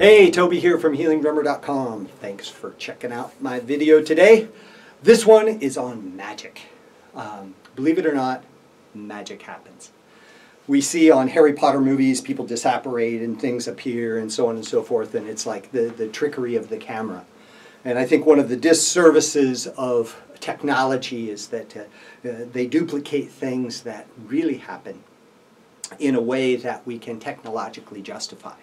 Hey, Toby here from HealingDrummer.com. Thanks for checking out my video today. This one is on magic. Believe it or not, magic happens. We see on Harry Potter movies people disapparate and things appear and so on and so forth, and it's like the trickery of the camera. And I think one of the disservices of technology is that they duplicate things that really happen in a way that we can technologically justify.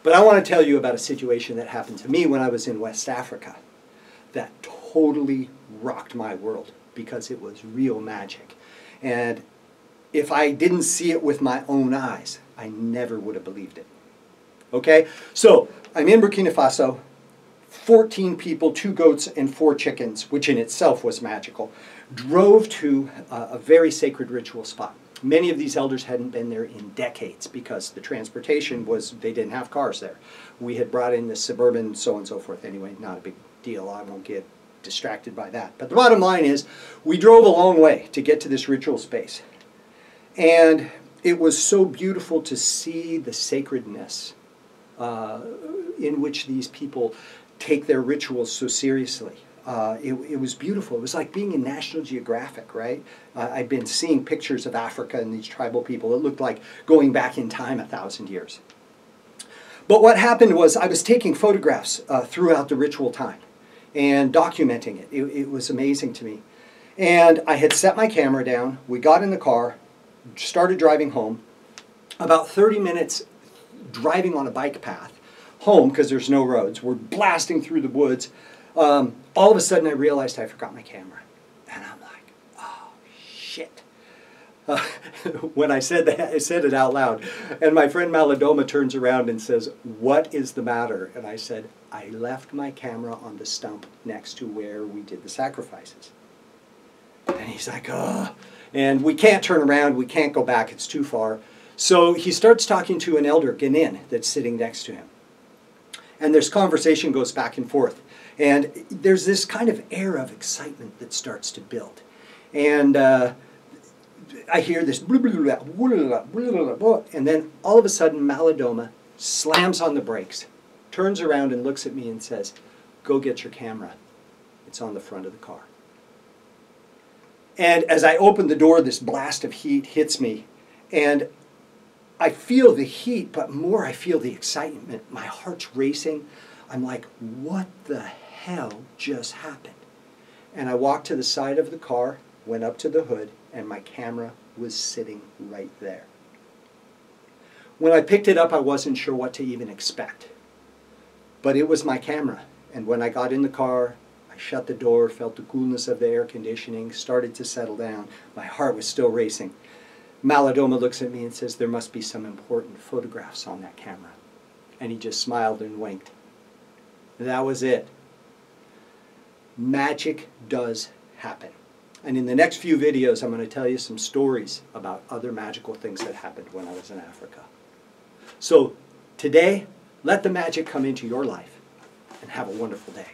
But I want to tell you about a situation that happened to me when I was in West Africa that totally rocked my world because it was real magic. And if I didn't see it with my own eyes, I never would have believed it. Okay, so I'm in Burkina Faso, 14 people, 2 goats and 4 chickens, which in itself was magical, drove to a very sacred ritual spot. Many of these elders hadn't been there in decades because the transportation was, they didn't have cars there. We had brought in the suburban so on and so forth. Anyway, not a big deal. I won't get distracted by that. But the bottom line is, we drove a long way to get to this ritual space. And it was so beautiful to see the sacredness in which these people take their rituals so seriously. It was beautiful. It was like being in National Geographic, right? I'd been seeing pictures of Africa and these tribal people. It looked like going back in time 1,000 years. But what happened was I was taking photographs throughout the ritual time and documenting it. It was amazing to me. And I had set my camera down. We got in the car, started driving home. About 30 minutes driving on a bike path home because there's no roads. We're blasting through the woods. All of a sudden I realized I forgot my camera. And I'm like, oh, shit. When I said that, I said it out loud. And my friend Malidoma turns around and says, what is the matter? And I said, I left my camera on the stump next to where we did the sacrifices. And he's like, oh. And we can't turn around, we can't go back, it's too far. So he starts talking to an elder, Ghanaian, that's sitting next to him. And this conversation goes back and forth. And there's this kind of air of excitement that starts to build. And I hear this, blah, blah, blah, blah, blah, blah, and then all of a sudden Malidoma slams on the brakes, turns around and looks at me and says, go get your camera. It's on the front of the car. And as I open the door, this blast of heat hits me. And I feel the heat, but more I feel the excitement. My heart's racing. I'm like, what the hell just happened? And I walked to the side of the car, went up to the hood, and my camera was sitting right there. When I picked it up, I wasn't sure what to even expect. But it was my camera. And when I got in the car, I shut the door, felt the coolness of the air conditioning, started to settle down. My heart was still racing. Malidoma looks at me and says, there must be some important photographs on that camera. And he just smiled and winked. That was it. Magic does happen. And in the next few videos, I'm going to tell you some stories about other magical things that happened when I was in Africa. So today, let the magic come into your life and have a wonderful day.